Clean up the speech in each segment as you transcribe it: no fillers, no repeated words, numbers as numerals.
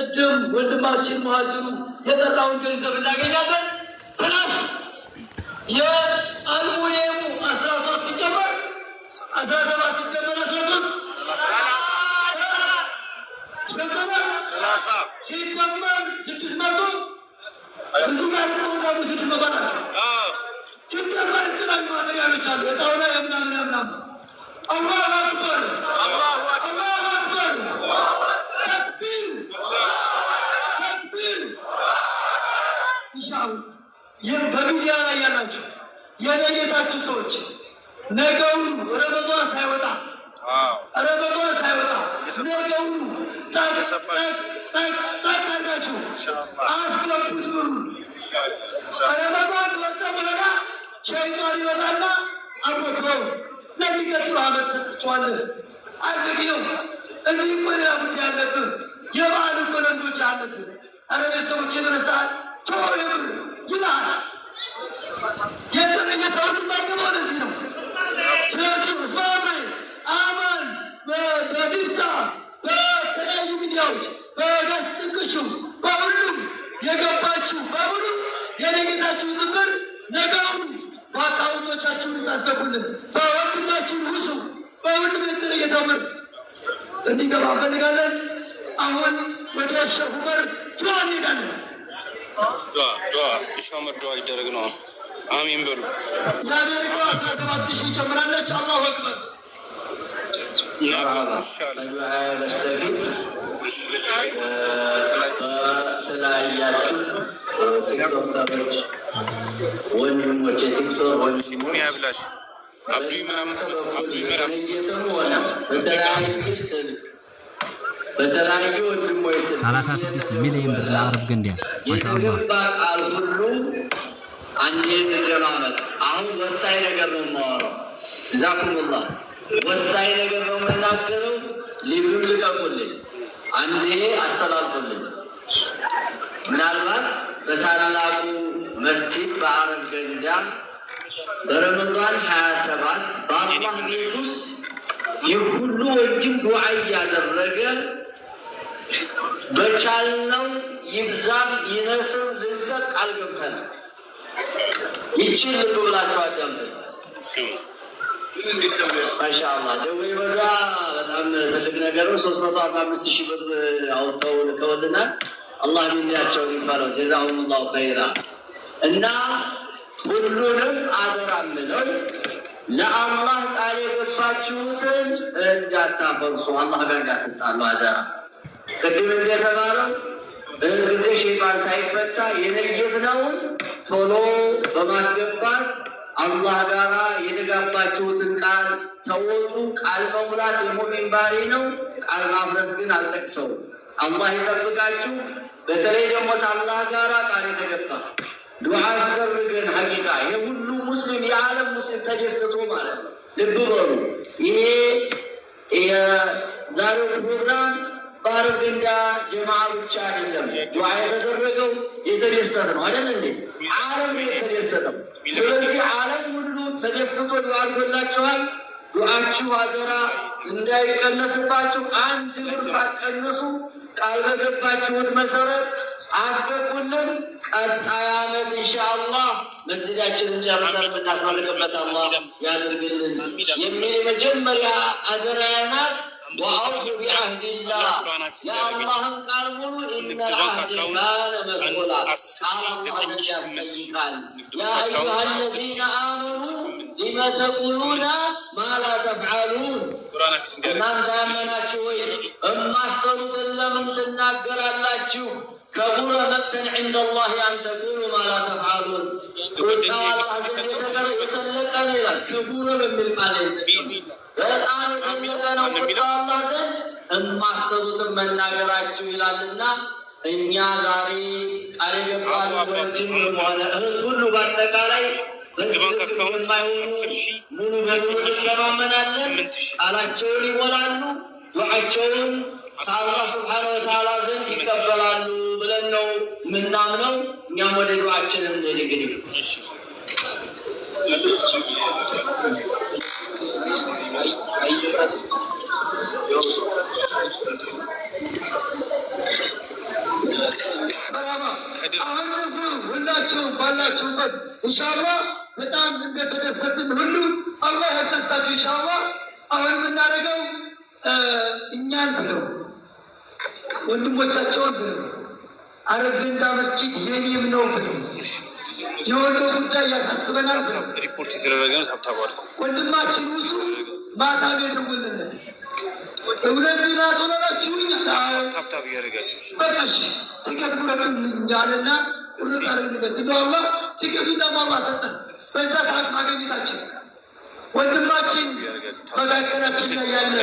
ቅድም ወንድማችን መሀጅሩ የጠራውን ገንዘብ እናገኛለን። ፕላስ የአልሙኒየሙ 13 ሲጨመር 17 ሲጨመር 13 ሲጨመር 600 ብዙ ጋር ነው 600 ናቸው። ሲጨመር የተለያዩ ማቴሪያሎች አሉ። የጣውላ የምናምን አላሁ አክበር አላሁ አክበር ተክቢር ተክቢር። ኢንሻአላህ በሚዲያ ላይ ያላችሁ የነየታችሁ ሰዎች ነገውን ረመዳን ሳይወጣ ነገውን ታቃላችሁ አስገቡት ብሩ። ረመዳን ወጣ በኋላ ሸይጣን ይወጣና አቦትበው ለሚቀጥለው ዓመት ሰጥቼዋለሁ አዝግየው። እዚህ እኮ ሌላ ጉዳይ አለብህ፣ የበዓል እኮ ለልጆች አለብህ። ኧረ ቤተሰቦች የተነሳል ቶሎ የብር ይልሃል። የተመኘታውን የማይገባው ለዚህ ነው። ስለዚህ እስማማ አማን በዲፍታ በተለያዩ ሚዲያዎች በገስጥቅሹ በሁሉም የገባችሁ በሙሉ የነጌታችሁ ዝምር ነገውን በአካውንቶቻችሁ ታስገቡልን። በወንድማችን ሁሱ በሁሉም የተለየተው ብር እንዲገባ ፈልጋለን። አሁን ወደ ሸህ ዑመር ዱዓ እንሄዳለን። ሸህ ዑመር ዱዓ ይደረግ ነው። አሚን በሉ። የአሜሪካ 17,000 ጨምራለች። አላሁ አክበር። በተለያያችሁ ቲክቶከሮች ወንድሞች የቲክቶክ ወንድሞች ያብላሽ አብዱ ምናምን በተለያዩ ወንድሞች 36 ሚሊዮን ብር ለአረብ ገንዲያ የተገባ ቃል ሁሉ አንዴ እንደማመጥ። አሁን ወሳኝ ነገር ነው የማወራው። ዛኩሙላህ ወሳኝ ነገር ነው የምናገረው። ሊብሉም ልቀቁልኝ፣ አንዴ አስተላልፉልኝ። ምናልባት በታላቁ መስጂድ በአረብ ገንዳ በረመዳን 27 በአላህ ቤት ውስጥ ይህ ሁሉ ወንድም ዱዓ እያደረገ በቻልነው ይብዛም ይነስም ልንሰጥ ቃል ገብተናል። ይችን ልብ ብላችሁ አዳምጡኝ። ማሻአላህ ደዌ በጋ በጣም ትልቅ ነገር ነው። 345,000 ብር አውጥተው ልከውልናል። አላህ ቢላቸውን ይባለው ጀዛሁሙላሁ ኸይራ። እና ሁሉንም አደራ ምለው ለአላህ ቃል የገባችሁትን እንዳታፈርሱ፣ አላህ ጋር እንዳትጣሉ አደራ። ቅድም እንደተባለው ጊዜ ሸይጣን ሳይፈታ የነየትነውን ቶሎ በማስገባት አላህ ጋራ የተጋባችሁትን ቃል ተወጡ። ቃል መሙላት የሙእሚን ባህሪ ነው። ቃል ማፍረስ ግን አልጠቅሰውም። አላህ ይጠብቃችሁ። በተለይ ደግሞ ከአላህ ጋራ ቃል የተገባ ዱዓ አስደርገን ሐቂቃ የሁሉ ሙስሊም የዓለም ሙስሊም ተደስቶ ማለት ነው። ልብ በሉ። ይሄ የዛሬው ፕሮግራም በአረብ ገንዳ ጀማዓ ብቻ አይደለም ዱዓ የተደረገው፣ የተደሰተ ነው አይደል እንዴ? ዓለም የተደሰተው። ስለዚህ ዓለም ሁሉ ተደስቶ ዱዓ አድርጎላችኋል። ዱዓችሁ አደራ እንዳይቀነስባችሁ፣ አንድ ብር ሳትቀንሱ ቃል በገባችሁት መሰረት አስገቡልን። ቀጣይ ዓመት ኢንሻአላህ መስጊዳችንን ጨርሰን የምናስመርቅበት አላህ ያድርግልን የሚል የመጀመሪያ አደራ ናት። وأوفوا بعهد الله يا الله قالوا إن العهد كان مسؤولا على الله يا أيها الذين آمنوا لما تقولون ما لا تفعلون እናንተ ያመናችሁ ወይ እማሰሩትን ለምን ትናገራላችሁ? ከቡረ መቅተን عند الله أن تقولوا ما لا تفعلون ቁጣው አላህ ዘንድ የተለቀ ነው ይላል። ከቡረ በሚል ቃል በጣም የተለቀ ነው ቁጣው አላህ ዘንድ እማሰሩትን መናገራችሁ ይላልና እኛ ዛሬ ቃል የገባን ወንድም ሆነ እህት ሁሉ በአጠቃላይ ሙሉ በሙሉ እንሰማመናለን። ቃላቸውን ይሞላሉ፣ ዱዓቸውን ከአላህ ሱብሓነሁ ወተዓላ ዘንድ ይቀበላሉ ብለን ነው የምናምነው። እኛም ወደ ዱዓችን እንሂድ። እንግዲህ በያላችሁበት ኢንሻአላህ በጣም እንደተደሰትን ሁሉ አላህ ያስደስታችሁ ኢንሻአላህ። አሁን የምናደርገው እኛን ብለው ወንድሞቻቸውን ብለው አረብ ገንዳ መስጂድ የኔም ነው ብለው የወሎ ጉዳይ ያሳስበናል ብለው ሪፖርት የተደረገው ታብታባል ወንድማችን ውሱ ማታ ደውልለት እውነዚህ ናት ሆናችሁኝ ታብታብ ያደርጋችሁ በቃሽ ትኬት ጉረቱን ያለና ቁርጥ አረግለት አላህ ትኬቱ አላህ ሰጠን። በዛ ሰዓት ማግኘታችን ወንድማችን መካከላችን ላይ ያለ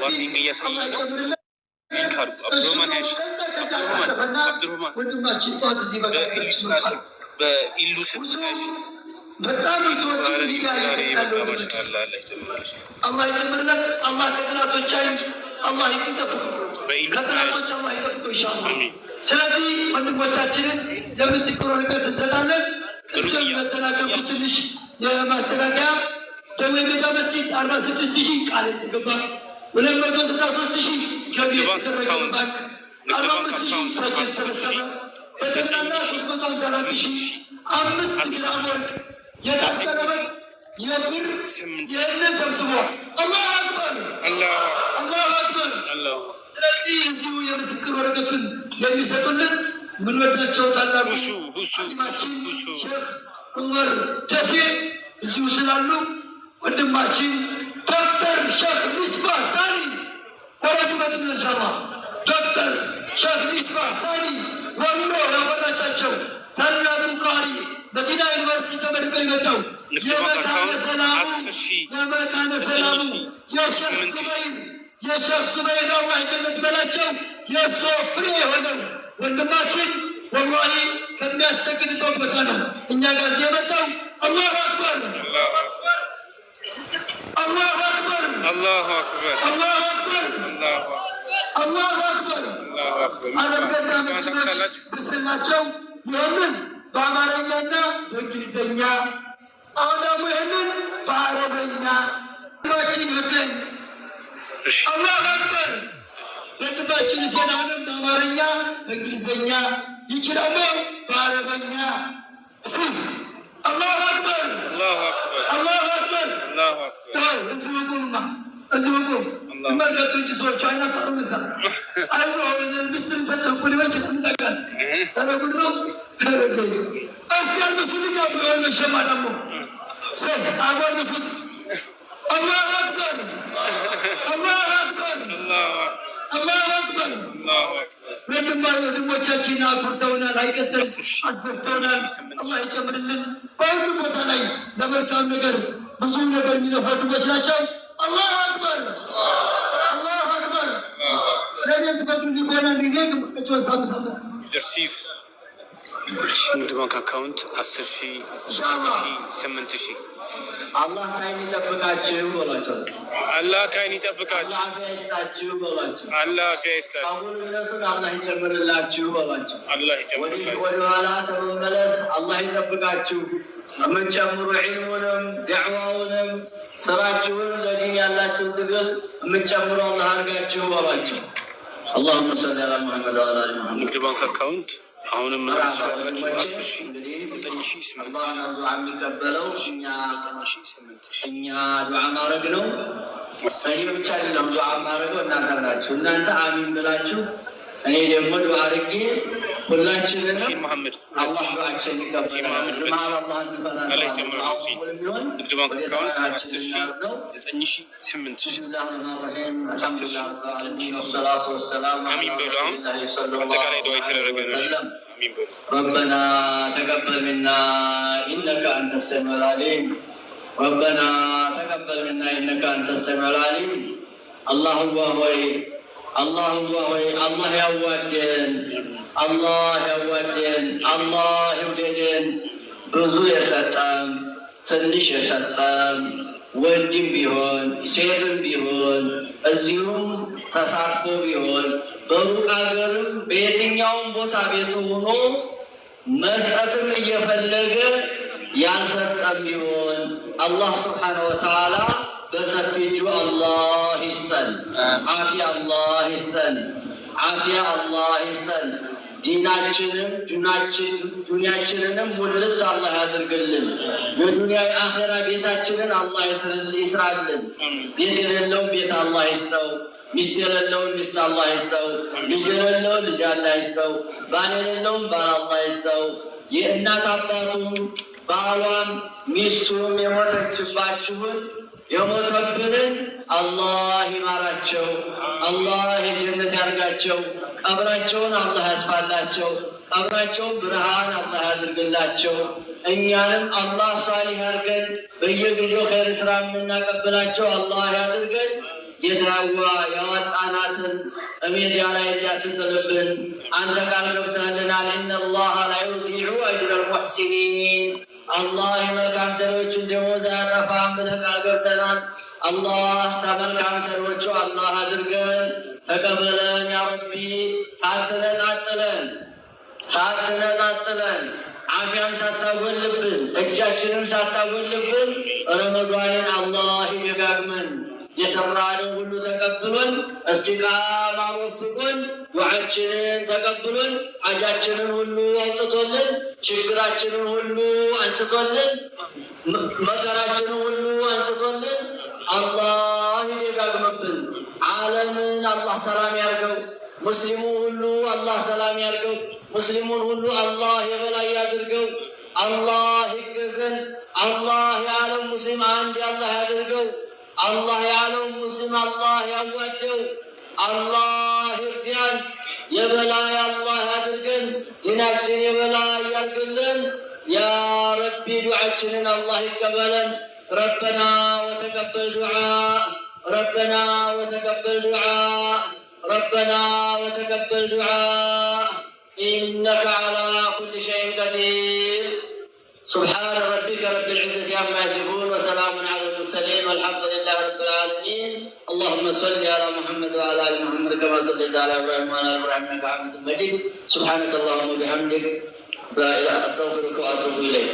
ዋርኒንግ እያሳየ ወንድማችን ጠዋት እዚህ መካከላችን በኢሉስም በጣም ሰዎች አላህ ይጨምርለት። አላህ ከጥላቶቻችን አላህ ይጠብቅ፣ ከጥላቶች አላህ ይጠብቅ ኢንሻአላህ። ስለዚህ ወንድሞቻችንን የምስክር ወረቀት እንሰጣለን። ቅድም በተናገርኩ ትንሽ የማስተካከያ ደዌ ሜዳ መስጂድ 46,000 ቃል የተገባ 263,000 ገቢ የተደረገ ባንክ 45,000 ፕሮጀክት ተሰበሰበ። በጠቅላላ 354,000 5 ግራም ወርቅ የታጠረበት የብር የእምነት ሰብስቧል። አላሁ አክበር አላሁ አክበር። ስለዚህ እዚሁ የምስክር ወረቀቱን የሚሰጡልን ምንወዳቸው ታላቁ ሐኪማችን ሼክ ዑመር ደሴ እዚሁ ስላሉ ወንድማችን ዶክተር ሼክ ሚስባህ ሳኒ ወረጁ በድን ኢንሻአላህ ዶክተር ሼክ ሚስባህ ሳኒ ወሎ ያወራቻቸው ታላቁ ቃሪ መዲና ዩኒቨርሲቲ ተመርቀው የመጣው የመካነ ሰላሙ የሼክ ሱበይር አላህ ጀነት በላቸው የእሱ ፍሬ የሆነው ወንድማችን ወላሂ ከሚያሰግድበት ቦታ ነው እኛ ጋር የመጣው። አላሁ አክበር አላሁ አክበር አላሁ አክበር አላሁ አክበር አላሁ አክበር። አረገዳ መስጂዶች ብስላቸው ይህንን በአማርኛና በእንግሊዝኛ አሁን ደግሞ ይህንን በአረበኛ ማችን ሁሴን አላሁ አክበር ወንድማችን ሁሴን አሁንም በአማርኛ በእንግሊዝኛ ይችላሉ በአረበኛ ስም አላሁ አክበር አላሁ አክበር አላሁ አክበር። እዚህ ቁምማ እዚህ ቁም መርካቶ እንጂ ሰዎቹ አይናፋሩም። እዛ አይዞ ምስጢር ሰጠሁ ሊበች ምጠቃል ተረጉድ ነው አስያልብሱልኛ ብሆነ ሸማ ደግሞ ሰ አጓልብሱት አላሁ አክበር አላሁ አክበር አላሁ አክበር። ወንድሞቻችን አኩርተውናል፣ አይቀጥል አስደስተውናል። አላህ ይጨምርልን። በሁሉ ቦታ ላይ ለመልካም ነገር ብዙ ነገር የሚለፉ ወንድሞች ናቸው። አላሁ አክበር አላሁ አክበር። ለእኔም ትበጊዜ በሆነ ጊዜ ግማቸው ሳምሳለ ሪሲቭ ንግድ ባንክ አካውንት 10,000 8,000 አላህ ከዓይን ይጠብቃችሁ በሏቸው። አላህ ከዓይን ይጠብቃችሁ። አላህ ይስጣችሁ በሏቸው። አላህ ይስጣችሁ። አሁንነቱን አላህ ይጨምርላችሁ በሏቸው። አላህ ይጨምርላችሁ። ወደ ኋላ ተመለስ አላህ ይጠብቃችሁ። የምትጨምሩ ዒልሙንም ዳዕዋውንም ስራችሁንም ለዲን ያላችሁን ትግል የምትጨምሩ አላህ አድርጋችሁ በሏቸው። اللهم صل على محمد وعلى ال محمد። ንግድ ባንክ አካውንት አሁንም አላህ ነው ዱዓ የሚቀበለው እኛ ዱዓ ማድረግ ነው። እኔ ብቻ አይደለም ዱዓ ማድረገው እናንተ ናችሁ። እናንተ አሚን ብላችሁ እኔ ደግሞ ዱዓ አድርጌ ሁላችንን አላህ ዱዓችን ይቀበላል። ጀማዓ አላህ እንፈራለን። ንግድ ባንክ አካውንት 9,800 አሚን በሉ። አሁን አጠቃላይ ዱዓ የተደረገ ነው። አሚን በሉ። ربنا تقبل منا إنك أنت السميع العليم ربنا تقبل منا إنك أنت السميع العليم اللهم هوي اللهم هوي الله يودن الله يودن الله يودن ብዙ የሰጠን ትንሽ የሰጠን ወንድም ቢሆን ሴትም ቢሆን እዚሁም ተሳትፎ ቢሆን በሩቅ ሀገርም በየትኛውም ቦታ ቤቱ ሆኖ መስጠትም እየፈለገ ያልሰጠም ቢሆን አላህ ስብሓነሁ ወተዓላ በሰፊ እጁ አላህ ይስጠን። ዓፊያ አላህ ይስጠን። ዓፊያ አላህ ይስጠን። ዱንያችንንም ሙልት አላህ ያድርግልን። የዱንያ የአኺራ ቤታችንን አላህ ይስራልን። ቤት የሌለውን ቤት አላህ ይስጠው። ሚስት የሌለውን ሚስት አላህ ይስጠው። ልጅ የሌለውን ልጅ አላህ ይስጠው። ባል የሌለውን ባል አላህ ይስጠው። የእናት አባቱም ባሏም ሚስቱም የሞተችባችሁን የሞተብንን አላህ ይማራቸው። አላህ የጀነት ያርጋቸው። ቀብራቸውን አላህ ያስፋላቸው። ቀብራቸውን ብርሃን አላህ ያድርግላቸው። እኛንም አላህ ሷሊህ ያርገን። በየጊዜው ኸይር ስራ የምናቀብላቸው አላህ ያድርገን። የዳዋ ያወጣናትን ሜዲያ ላይ እንዲያትጥልብን አንተ ቃል ገብተህልናል። ኢነላህ ላ ዩዲዑ አጅረል ሙሕሲኒን። አላህ የመልካም ሰሪዎችን ደሞዝ አያጠፋም ብለህ ቃል ገብተናል። አላህ ተመልካም ሰሪዎቹ አላህ አድርገን። ተቀበለን ያ ረቢ። ሳትነጣጥለን አፊያን ሳታጎልብን እጃችንን ሳታጎልብን ረመዷንን አላህ ይደጋግመን። የሰራነው ሁሉ ተቀብሎን እስቲቃማ ወፍቆን ዱዓችንን ተቀብሎን ሐጃችንን ሁሉ አውጥቶልን ችግራችንን ሁሉ አንስቶልን መከራችንን ሁሉ አንስቶልን አላህ ይደጋግመብን። ዓለምን አላህ ሰላም ያርገው። ሙስሊሙ ሁሉ አላህ ሰላም ያርገው። ሙስሊሙን ሁሉ አላህ የበላይ ያድርገው። አላህ ይገዘን። አላህ የዓለም ሙስሊም አንድ አላህ ያድርገው። አላህ የዓለም ሙስሊም አላህ ያዋደው። አላህ ይርዳን። የበላይ አላህ ያድርገን። ዲናችን የበላይ ያድርግልን። ያ ረቢ ዱዓችንን አላህ ይቀበለን። ረበና ወተቀበል ዱዓ ረበና ወተቀበል ዱዓ ረበና ወተቀበል ዱዓ ኢነከ ዐላ ኩሊ ሸይኢን ቀዲር። سبحان ربك رب العزة عما يصفون وسلام على المرسلين والحمد لله رب العالمين. اللهم صل على محمد وعلى ال محمد كما صليت على ابراهيم وعلى ال ابراهيم انك حميد مجيد. سبحانك اللهم وبحمدك لا اله الا انت استغفرك واتوب اليك.